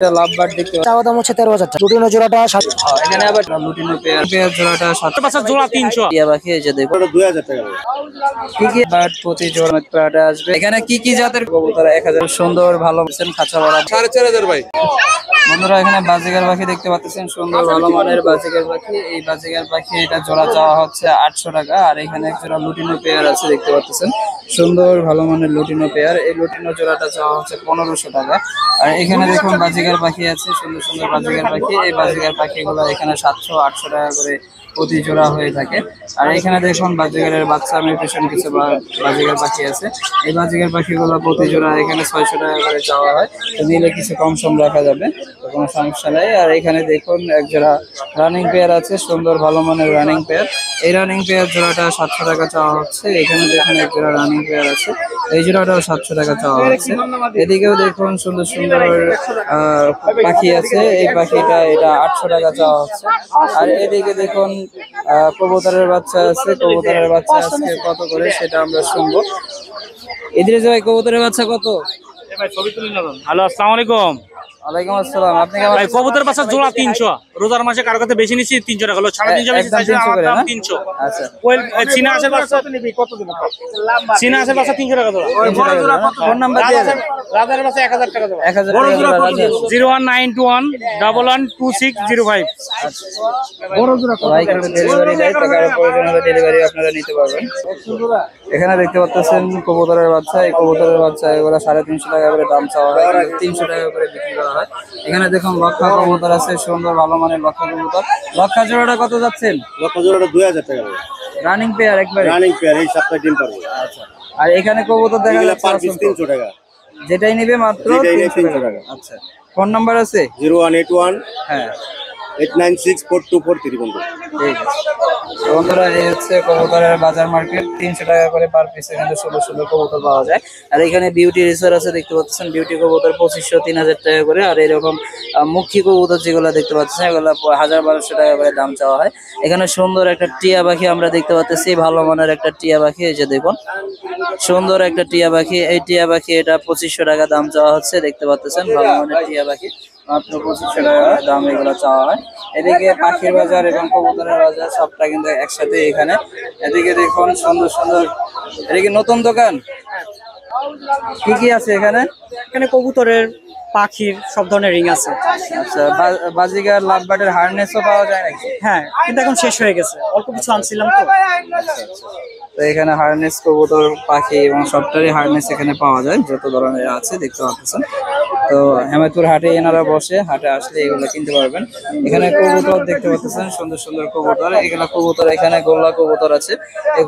Love bird দেখতে চাওয়া দাম হচ্ছে 13,000 টাকা। লুটিনো জোড়াটা এখানে আবার লুটিনো পেয়ার জোড়াটা 7 জোড়া 300 টিয়া পাখি এই যে দেখো 2000 টাকা। কি কি বার্ড প্রতি জোড়া প্রাটা আসবে। এখানে কি কি জাতের কবুতর 1000 সুন্দর ভালো আছেন খাঁচা ভরা 4500 ভাই। বন্ধুরা এখানে বাজিগার পাখি দেখতে পাচ্ছেন সুন্দর ভালো মানের বাজিগার পাখি। এই বাজিগার পাখি এটা জোড়া চাওয়া হচ্ছে 800 টাকা। আর এখানে এক জোড়া লুটিনো পেয়ার আছে দেখতে পাচ্ছেন সুন্দর ভালো মানের লুটিনো পেয়ার। এই লুটিনো জোড়াটা চাওয়া হচ্ছে 1500 টাকা। আর এখানে দেখুন বাজিগার পাখি আছে সুন্দর সুন্দর বাজিগার পাখি। এই বাজিগার পাখিগুলো এখানে 700-800 টাকা করে প্রতি জোড়া হয়ে থাকে। আর এখানে দেখুন বাজিগারের বাচ্চা মিউটেশন কিছু বাজিগার পাখি আছে। এই বাজিগার পাখিগুলো প্রতি জোড়া এখানে 600 টাকা করে চাওয়া হয়। তো নিলে কিছু কম সম রাখা যাবে, কোনো সমস্যা নেই। আর এখানে দেখুন এক জোড়া রানিং পেয়ার আছে সুন্দর ভালো মানের রানিং পেয়ার। এই রানিং পেয়ার জোড়াটা 700 টাকা চাওয়া হচ্ছে। এখানে দেখুন এক জোড়া রানিং পেয়ার আছে, এই জোড়াটাও 700 টাকা চাওয়া হচ্ছে। এদিকেও দেখুন সুন্দর সুন্দর পাখি আছে, এই পাখিটা এটা 800 টাকা চাওয়া হচ্ছে। আর এদিকে দেখুন কবুতরের বাচ্চা আছে, কবুতরের বাচ্চা আজকে কত করে সেটা আমরা শুনবো। এদিকে ভাই কবুতরের বাচ্চা কত? হ্যালো, আসসালামু আলাইকুম। ওয়ালাইকুম আসসালাম। আপনি কেমন ভাই কবুতর বাচ্চা জোড়া 300, রোজার মাসে কারো কাছে বেশি নিচ্ছি 300 টাকা হলো, 350 বেশি চাইছে আমার দাম 300। আচ্ছা কোয়েল চীনা আছে বাচ্চা কত দিন? চীনা আছে বাচ্চা 300 টাকা জোড়া। ফোন নাম্বার দিয়ে দেন। রাজার বাচ্চা 1000 টাকা জোড়া। 1000 টাকা জোড়া রাজা। 01921112605। বড় জোড়া ভাই কিন্তু ডেলিভারি দেয়, তো কারো প্রয়োজন হলে ডেলিভারি আপনারা নিতে পারবেন। এখানে দেখতে পাচ্ছেন কবুতরের বাচ্চা, এই কবুতরের বাচ্চা এগুলো 350 টাকা করে দাম চাওয়া হয়, 300 টাকা করে বিক্রি করা হয়। এখানে দেখুন লক্ষা কবুতর আছে সুন্দর ভালো মানের লক্ষা কবুতর। লক্ষা জোড়াটা কত যাচ্ছেন? লক্ষ জোড়াটা 2000 টাকা। রানিং পেয়ার একবারে রানিং পেয়ার এই সপ্তাহে ডিম পারবে। আচ্ছা। আর এখানে কবুতর দেখা এগুলা যাচ্ছে পার পিস 300 টাকা। যেটাই নেবে মাত্র যেটাই নেবে 300 300 টাকা। আচ্ছা ফোন নাম্বার আছে? 0181 হ্যাঁ 8964243 বন্ধু। ঠিক আছে। তো বন্ধুরা এই হচ্ছে কবুতরের বাজার মার্কেট, 300 টাকা করে পার পিস এখানে সুন্দর সুন্দর কবুতর পাওয়া যায়। আর এখানে বিউটি রেসার আছে দেখতে পাচ্ছেন, বিউটি কবুতর 2500-3000 টাকা করে। আর এরকম মুখী কবুতর যেগুলো দেখতে পাচ্ছেন এগুলো 1000-1200 টাকা করে দাম চাওয়া হয়। এখানে সুন্দর একটা টিয়া পাখি আমরা দেখতে পাচ্ছি, ভালো মানের একটা টিয়া পাখি। এই যে দেখুন সুন্দর একটা টিয়া পাখি। এই টিয়া পাখি এটা 2500 টাকা দাম চাওয়া হচ্ছে, দেখতে পাচ্ছেন ভালো মানের টিয়া পাখি মাত্র 2500 টাকা দাম এগুলো চাওয়া হয়। এদিকে পাখির বাজার এবং কবুতরের বাজার সবটা কিন্তু একসাথে এখানে। এদিকে দেখুন সুন্দর সুন্দর, এদিকে নতুন দোকান কি কি আছে এখানে? এখানে কবুতরের পাখির সব ধরনের রিং আছে। আচ্ছা বাজিগার লাভ বার্ডের হারনেসও পাওয়া যায় নাকি? হ্যাঁ, কিন্তু এখন শেষ হয়ে গেছে, অল্প কিছু আনছিলাম তো। তো এখানে হারনেস কবুতর পাখি এবং সবটারই হারনেস এখানে পাওয়া যায়, যত ধরনের আছে দেখতে পাচ্ছেন। তো হেমায়তপুর হাটে এনারা বসে, হাটে আসলে এগুলো কিনতে পারবেন। এখানে কবুতর দেখতে পাচ্ছেন সুন্দর সুন্দর কবুতর। এগুলা কবুতর এখানে গোল্লা কবুতর আছে, এই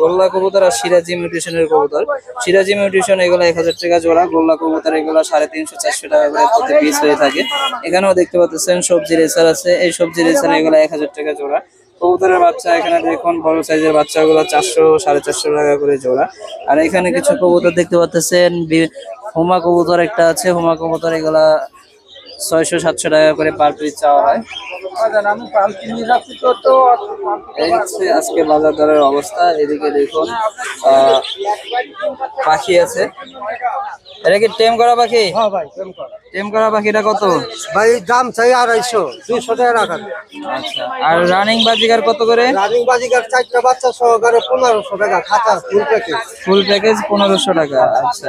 গোল্লা কবুতর আর সিরাজি মিউটেশনের কবুতর। সিরাজি মিউটেশন এগুলো 1000 টাকা জোড়া, গোল্লা কবুতর এগুলো 350-400 টাকা করে প্রতি পিস হয়ে থাকে। এখানেও দেখতে পাচ্ছেন সবজি রেসার আছে, এই সবজি রেসার এগুলো 1000 টাকা জোড়া। কবুতরের বাচ্চা এখানে দেখুন বড় সাইজের বাচ্চাগুলো 400-450 টাকা করে জোড়া। আর এখানে কিছু কবুতর দেখতে পাচ্ছেন, হুমা কবুতর একটা আছে, হুমা কবুতর এগুলা 600-700 টাকা করে পার পিস চাওয়া হয়। এই হচ্ছে আজকে বাজার দরের অবস্থা। এদিকে দেখুন পাখি আছে, এটা কি টেম করা পাখি? হ্যাঁ ভাই, টেম করা পাখিটা কত ভাই দাম চাই 250, 200 টাকা রাখা। আচ্ছা। আর রানিং বাজিগার কত করে? রানিং বাজিকার 4টা বাচ্চা সহকারে 1500 টাকা খাতা ফুল প্যাকেজ। ফুল প্যাকেজ 1500 টাকা। আচ্ছা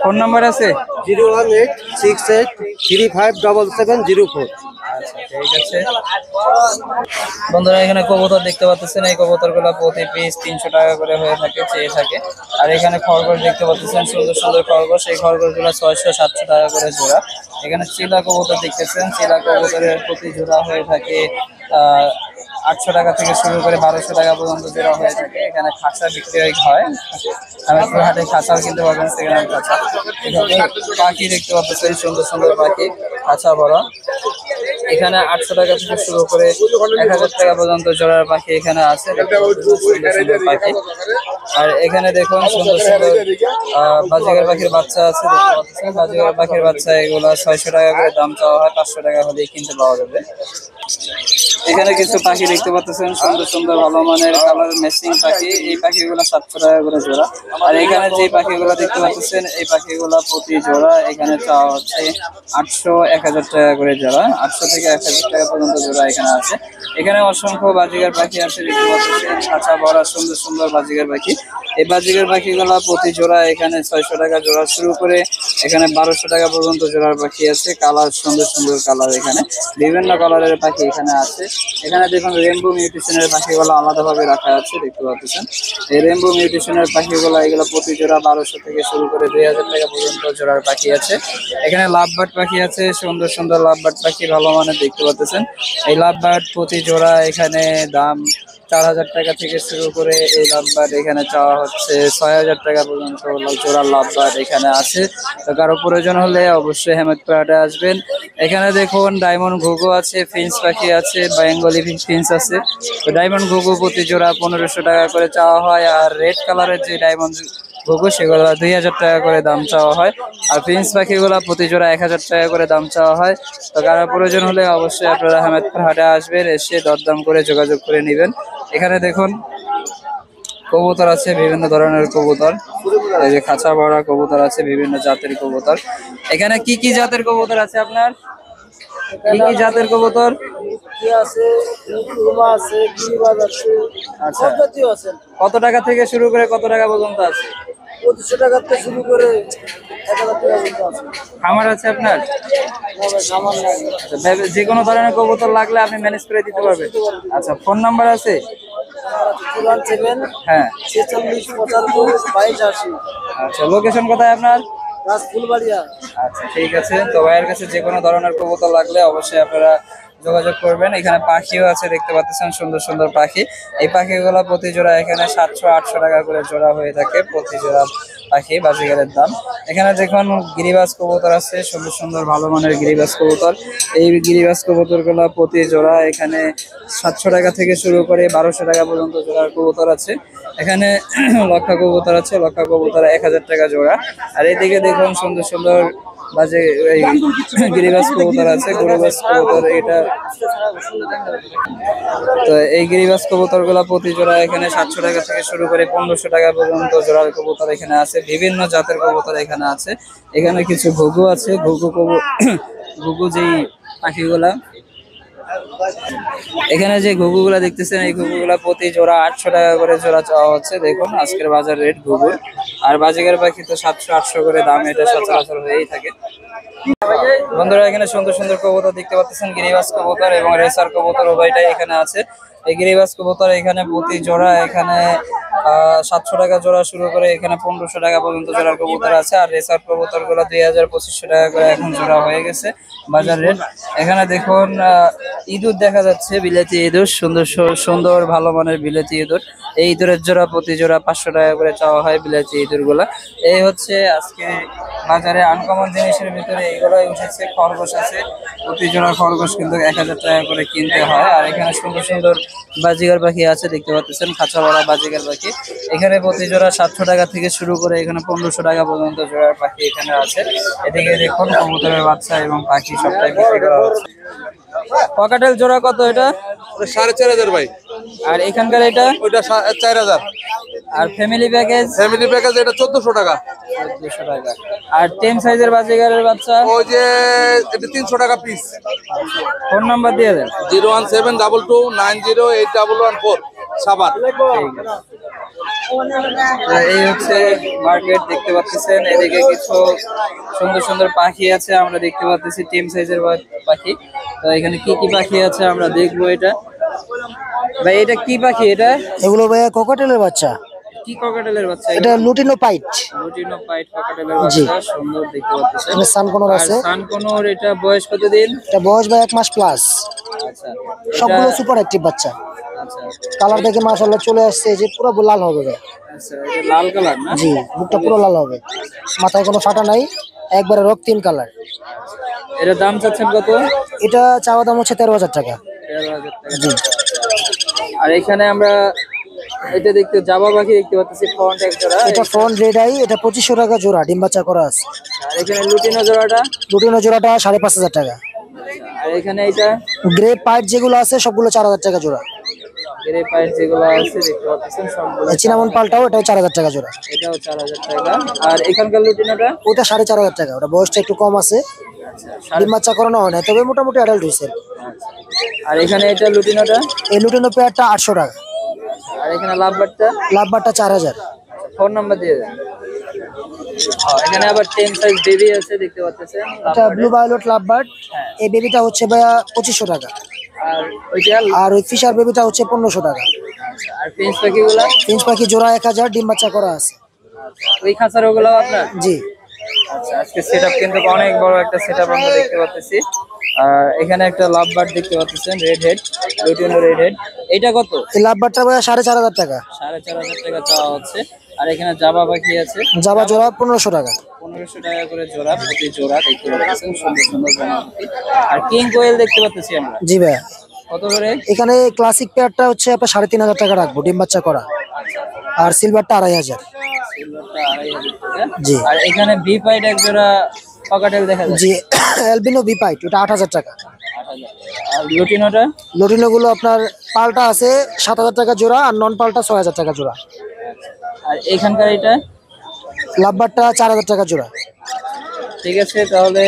ফোন নাম্বার আছে? 01868357704। আচ্ছা ঠিক আছে। বন্ধুরা এখানে কবুতর দেখতে পাচ্ছেন, এই কবুতর গুলা প্রতি পিস 300 টাকা করে হয়ে থাকে, চেয়ে থাকে। আর এখানে খরগোশ দেখতে পাচ্ছেন সুন্দর সুন্দর খরগোশ, এই খরগোশ গুলা 600-700 টাকা করে জোড়া। এখানে চিলা কবুতর দেখতেছেন, চিলা কবুতরের প্রতি জোড়া হয়ে থাকে 800 টাকা থেকে শুরু করে 1200 টাকা পর্যন্ত জোড়া হয়ে থাকে। এখানে খাঁচা বিক্রি হয়, হেমায়তপুর হাটে খাঁচাও কিনতে পারবেন। সেখানে খাঁচা পাখি দেখতে পাচ্ছেন সুন্দর সুন্দর পাখি, খাঁচা ভরা। এখানে 800 টাকা থেকে শুরু করে 1000 টাকা পর্যন্ত জোড়ার পাখি এখানে আছে, সুন্দর সুন্দর পাখি। আর এখানে দেখুন সুন্দর সুন্দর বাজিগার পাখির বাচ্চা আছে, দেখতে পাচ্ছেন বাজিগার পাখির বাচ্চা এগুলো 600 টাকা করে দাম চাওয়া হয়, 500 টাকা হলেই কিনতে পাওয়া যাবে। এখানে কিছু পাখি দেখতে পাচ্ছেন, সুন্দর সুন্দর ভালো মানের কালার ম্যাচিং পাখি। এই পাখিগুলো 700 টাকা করে জোড়া। আর এখানে যে পাখিগুলো দেখতে পাচ্ছেন এই পাখিগুলো প্রতি জোড়া এখানে চাওয়া হচ্ছে 800 1000 টাকা করে জোড়া। 800 থেকে 1000 টাকা পর্যন্ত জোড়া এখানে আছে। এখানে অসংখ্য বাজিগার পাখি আছে দেখতে পাচ্ছেন, খাঁচা ভরা সুন্দর সুন্দর বাজিগার পাখি। এই বাজিগার পাখিগুলো প্রতি জোড়া এখানে 600 টাকা জোড়া শুরু করে এখানে 1200 টাকা পর্যন্ত জোড়ার পাখি আছে। কালার সুন্দর সুন্দর কালার, এখানে বিভিন্ন কালারের পাখি এখানে আছে। এখানে দেখুন রেইনবো মিউটেশনের পাখিগুলো আলাদাভাবে রাখা আছে দেখতে পাচ্ছেন। এই রেইনবো মিউটেশনের পাখিগুলো এগুলো প্রতি জোড়া 1200 থেকে শুরু করে 2000 টাকা পর্যন্ত জোড়ার পাখি আছে। এখানে লাভবার্ড পাখি আছে, সুন্দর সুন্দর লাভবার্ড পাখি ভালো মানের দেখতে পাচ্ছেন। এই লাভবার্ড প্রতি জোড়া এখানে দাম 4000 টাকা থেকে শুরু করে এই লাভবার্ড এখানে চাওয়া হচ্ছে 6000 টাকা পর্যন্ত জোড়ার লাভবার্ড এখানে আছে। তো কারো প্রয়োজন হলে অবশ্যই হেমতপুর হাটে আসবেন। এখানে দেখুন ডায়মন্ড ঘুঘু আছে, ফিন্স পাখি আছে, বেঙ্গলি ফিন্স আছে। তো ডায়মন্ড ঘুঘু প্রতি জোড়া 1500 টাকা করে চাওয়া হয়। আর রেড কালারের যে ডায়মন্ড ঘুঘু সেগুলো 2000 টাকা করে দাম চাওয়া হয়। আর ফিন্স পাখিগুলো প্রতি জোড়া 1000 টাকা করে দাম চাওয়া হয়। তো কারো প্রয়োজন হলে অবশ্যই আপনারা হেমতপুর হাটে আসবেন, এসে দরদাম করে যোগাযোগ করে নেবেন। এখানে দেখুন কবুতর আছে, বিভিন্ন ধরনের কবুতর। এই যে খাঁচা ভরা কবুতর আছে, বিভিন্ন জাতের কবুতর। এখানে কি কি জাতের কবুতর আছে আপনার? কি কি জাতের কবুতর? আচ্ছা, কত টাকা থেকে শুরু করে কত টাকা পর্যন্ত আছে? 2500 টাকা থেকে শুরু করে 1000 টাকা পর্যন্ত আছে। খামার আছে আপনার? আচ্ছা, যে কোনো ধরনের কবুতর লাগলে আপনি ম্যানেজ করে দিতে পারবেন। আচ্ছা, ফোন নাম্বার আছে? 017 হ্যাঁ। 46 75 22 80। আচ্ছা, লোকেশন কোথায় আপনার? ফুলবাড়িয়া। আচ্ছা, ঠিক আছে। তো ভাইয়ের কাছে যে কোনো ধরনের কবুতর লাগলে অবশ্যই আপনারা যোগাযোগ করবেন। এখানে পাখিও আছে দেখতে পাচ্ছেন, সুন্দর সুন্দর পাখি। এই পাখিগুলো প্রতি জোড়া এখানে 700-800 টাকা করে জোড়া হয়ে থাকে প্রতি জোড়া পাখি বাজিগারের দাম। এখানে দেখুন গিরিবাজ কবুতর আছে, সুন্দর সুন্দর ভালো মানের গিরিবাজ কবুতর। এই গিরিবাজ কবুতরগুলো প্রতি জোড়া এখানে 700 টাকা থেকে শুরু করে 1200 টাকা পর্যন্ত জোড়ার কবুতর আছে। এখানে লক্ষা কবুতর আছে, লক্ষা কবুতর 1000 টাকা জোড়া। আর এইদিকে দেখুন সুন্দর সুন্দর বাজে এই গিরিবাজ কবুতর আছে, গরুবাজ কবুতর এটা। তো এই গিরিবাজ কবুতর গুলা প্রতি জোড়া এখানে 700 টাকা থেকে শুরু করে 1500 টাকা পর্যন্ত জোড়ার কবুতর এখানে আছে। বিভিন্ন জাতের কবুতর এখানে আছে। এখানে কিছু ঘুঘু আছে, ঘুঘু যেই পাখিগুলা এখানে যে ঘুঘুগুলা দেখতেছেন এই ঘুঘুগুলা প্রতি জোড়া 800 টাকা করে জোড়া চাওয়া হচ্ছে। দেখুন আজকের বাজার রেট ঘুঘুর। আর বাজিগার পাখি তো 700-800 করে দাম, এটা সচরাচর হয়েই থাকে। বন্ধুরা এখানে সুন্দর সুন্দর কবুতর দেখতে পাচ্ছেন, গিরিবাজ কবুতর এবং রেসার কবুতর উভয়টাই এখানে আছে। এই গিরিবাজ কবুতর এখানে প্রতি জোড়া এখানে 700 টাকা জোড়া শুরু করে এখানে 1500 টাকা পর্যন্ত জোড়ার কবুতর আছে। আর রেসার কবুতর গুলো 2000-2500 টাকা করে এখন জোড়া হয়ে গেছে বাজার রেট। এখানে দেখুন ইঁদুর দেখা যাচ্ছে, বিলেতি ইঁদুর, সুন্দর সুন্দর ভালো মানের বিলেতি ইঁদুর। এই ইঁদুরের জোড়া প্রতি জোড়া 500 টাকা করে চাওয়া হয় বিলেতি ইঁদুর গুলা। এই হচ্ছে আজকে বাজারে আনকমন জিনিসের ভিতরে এইগুলোই উঠেছে। খরগোশ আছে, প্রতি জোড়া খরগোশ কিন্তু 1000 টাকা করে কিনতে হয়। আর এখানে সুন্দর সুন্দর বাজিগার পাখি আছে দেখতে পাচ্ছেন, খাঁচা ভরা বাজিগার পাখি। এখানে প্রতি জোড়া 700 টাকা থেকে শুরু করে এখানে 1500 টাকা পর্যন্ত জোড়ার পাখি এখানে আছে। এদিকে দেখুন কবুতরের বাচ্চা এবং পাখি সবটাই বিক্রি করা হচ্ছে। পকাটেল জোড়া কত এটা? 4500 ভাই। আর এখানকার এটা? ওইটা 4000। আর ফ্যামিলি প্যাকেজ? ফ্যামিলি প্যাকেজ এটা 1400 টাকা। 1400 টাকা। আর 10 সাইজের বাজিগারের বাচ্চা? ওই যে এটা 300 টাকা পিস। ফোন নাম্বার দিয়ে দেন। 01722908114 সাবাত। এই হচ্ছে মার্কেট দেখতে পাচ্ছেন। এদিকে কিছু সুন্দর সুন্দর পাখি আছে আমরা দেখতে পাচ্ছি, টিম সাইজের পাখি। তো এখানে কি কি পাখি আছে আমরা দেখবো। এটা ভাই এটা কি পাখি? এটা এগুলো ভাইয়া কোকাটেলের বাচ্চা। কি ককাটেলের বাচ্চা? এটা লুটিনো পাইট। লুটিনো পাইট ককাটেলের বাচ্চা, সুন্দর দেখতে পাচ্ছেন। এখানে সানকোনর আছে। সানকোনর এটা বয়স কতদিন? এটা বয়স ভাই 1 মাস প্লাস। আচ্ছা, সবগুলো সুপার অ্যাক্টিভ বাচ্চা। আচ্ছা, কালার দেখে মাশাআল্লাহ চলে আসছে, যে পুরো লাল হবে ভাই। আচ্ছা, এটা লাল কালার না? জি, বুকটা পুরো লাল হবে, মাথায় কোনো ফাটা নাই, একবারে রক্তিম কালার। এটা দাম চাচ্ছেন কত? এটা চাওয়া দাম হচ্ছে 13000 টাকা। 13,000 টাকা। জি। আর এখানে আমরা এটা দেখতে জাবা পাখি দেখতে পাচ্ছি, ফ্রন্ট এক জোড়া। এটা ফ্রন্ট রেড আই, এটা 2500 টাকা জোড়া, ডিম বাচ্চা করা আছে। আর এখানে লুটিনো জোড়াটা? লুটিনো জোড়াটা 5500 টাকা। আর এখানে এটা গ্রে পাইট যেগুলো আছে সবগুলো 4000 টাকা জোড়া। গ্রে পাইট যেগুলো আছে দেখতে পাচ্ছেন সবগুলো। চিনামন পালটাও এটাও 4000 টাকা জোড়া। এটাও 4000 টাকা। আর এখানকার লুটিনোটা ওটা 4500 টাকা। ওটা বয়সটা একটু কম আছে, ডিম বাচ্চা করানো হয় না, তবে মোটামুটি অ্যাডাল্ট হয়েছে। আর এখানে এটা লুটিনোটা, এই লুটিনো পেয়ারটা 800 টাকা। আর এখানে লাভবারটা, লাভবারটা 4000। ফোন নাম্বার দিয়ে দেন। এখানে আবার 10 সাইজ বেবি আছে দেখতে পাচ্ছেন। এটা ব্লু ভায়োলেট লাভবার্ড। এই বেবিটা হচ্ছে ভাইয়া 2500 টাকা। আর ওইটা, আর ওই ফিশার বেবিটা হচ্ছে 1500 টাকা। আর ফিঞ্চ পাখিগুলো, ফিঞ্চ পাখি জোড়া 1000, ডিম বাচ্চা করা আছে। ওই খাঁচার ওগুলো আপনার? জি। আচ্ছা, আজকে সেটআপ কিন্তু অনেক বড় একটা সেটআপ আমরা দেখতে পাচ্ছি। আর এখানে একটা লাভবার্ড দেখতে পাচ্ছেন, red head, lutino red head. এটা কত? এই লাভবারটা ভাইয়া 4500 টাকা। 4500 টাকা চাওয়া হচ্ছে। আর এখানে জাবা পাখি আছে, জাবা জোড়া 1500 টাকা। 1500 টাকা করে জোড়া, প্রতি জোড়া দেখতে পাচ্ছেন সুন্দর সুন্দর জামা পাখি। আর কিং কোয়েল দেখতে পাচ্ছি আমরা, জি ভাইয়া। কত করে? এখানে ক্লাসিক পেয়ারটা হচ্ছে আপনার 3500 টাকা রাখবো, ডিম বাচ্চা করা। আর সিলভারটা 2500। সিলভারটা 2500 টাকা। জি। আর এখানে বি পাইট এক জোড়া পকাটেল দেখা যাচ্ছে, জি। অ্যালবিনো বি পাইট, ওটা 8000 টাকা। 8000। আর লুটিনোটা? লটিনো গুলো আপনার পালটা আছে 7000 টাকা জোড়া, আর নন পালটা 6000 টাকা জোড়া। আর এখানকার এটা? লাভবারটা 4000 টাকা জোড়া। ঠিক আছে, তাহলে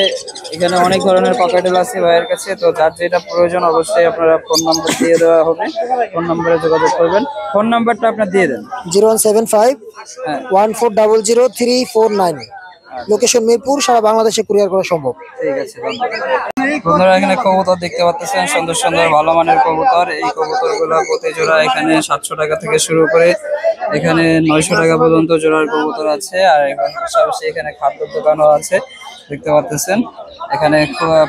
এখানে অনেক ধরনের পকেটেল আছে ভাইয়ের কাছে। তো যার যেটা প্রয়োজন অবশ্যই আপনারা ফোন নাম্বার দিয়ে দেওয়া হবে, ফোন নাম্বারে যোগাযোগ করবেন। ফোন নাম্বারটা আপনার দিয়ে দেন। 0175 হ্যাঁ, 1400 349। লোকেশন মিরপুর, সারা বাংলাদেশে কুরিয়ার করা সম্ভব। ঠিক আছে, বন্ধুরা এখানে কবুতর দেখতে পাচ্ছেন, সুন্দর সুন্দর ভালো মানের কবুতর। এই কবুতর গুলো প্রতি জোড়া এখানে 700 টাকা থেকে শুরু করে এখানে 900 টাকা পর্যন্ত জোড়ার কবুতর আছে। আর পাশাপাশি এখানে খাদ্যের দোকানও আছে দেখতে পাচ্ছেন। এখানে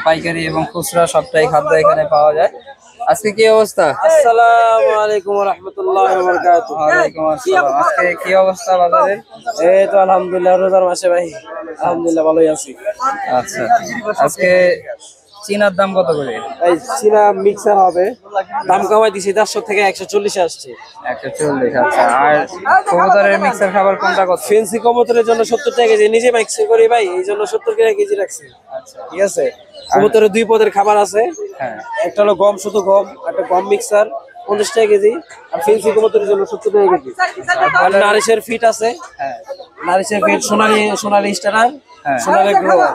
পাইকারি এবং খুচরা সবটাই খাদ্য এখানে পাওয়া যায়। আজকে কি অবস্থা? আসসালামু আলাইকুম ওয়া রাহমাতুল্লাহি ওয়া বারাকাতুহু। ওয়ালাইকুম আসসালাম। আজকে কি অবস্থা বাজারের? এই তো আলহামদুলিল্লাহ, রোজার মাসে ভাই আলহামদুলিল্লাহ ভালোই আছি। আচ্ছা, আজকে চীনার দাম কত করে? এই চীনা মিক্সার হবে, দাম কমাই দিছি 400 থেকে 140 আসছে। 140। আচ্ছা, আর কবুতরের মিক্সার খাবার কোনটা কত? ফেন্সি কবুতরের জন্য 70 টাকা কেজি, নিজে মিক্স করি ভাই, এই জন্য 70 টাকা কেজি রাখছি। আচ্ছা, ঠিক আছে। কবুতরের 2 পদের খাবার আছে, হ্যাঁ, একটা হলো গম, শুধু গম, একটা গম মিক্সার 50 টাকা কেজি। আর ফেন্সি কবুতরের জন্য 70 টাকা কেজি। আর নারিশের ফিট আছে, হ্যাঁ, নারিশের ফিট সোনালি স্টারার, হ্যাঁ। সোনালি গ্রোয়ার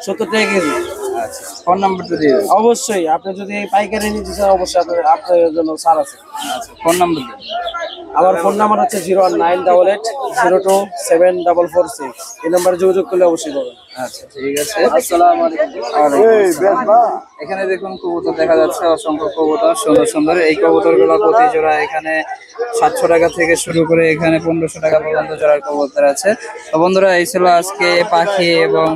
70 টাকা কেজি। আচ্ছা, ফোন নাম্বারটা দিয়ে দেন। অবশ্যই আপনি যদি পাইকারি নিতে চান অবশ্যই আপনার জন্য ছাড় আছে। আচ্ছা, ফোন নাম্বার দিন। আমার ফোন নাম্বার হচ্ছে 01988027446। এই নাম্বারে যোগাযোগ করলে অবশ্যই পাবেন। আচ্ছা, ঠিক আছে। আসসালামু আলাইকুম। এখানে দেখুন কবুতর দেখা যাচ্ছে, অসংখ্য কবুতর সুন্দর সুন্দর। এই কবুতর গুলো প্রতি জোড়া এখানে 700 টাকা থেকে শুরু করে এখানে 1500 টাকা পর্যন্ত জোড়ার কবুতর আছে। তো বন্ধুরা, এই ছিল আজকে পাখি এবং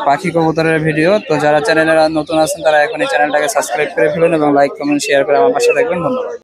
পাখি কবুতরের ভিডিও। তো যারা চ্যানেলে নতুন আছেন তারা এখন এই চ্যানেলটাকে সাবস্ক্রাইব করে ফেলুন এবং লাইক কমেন্ট শেয়ার করে আমার পাশে থাকবেন। ধন্যবাদ।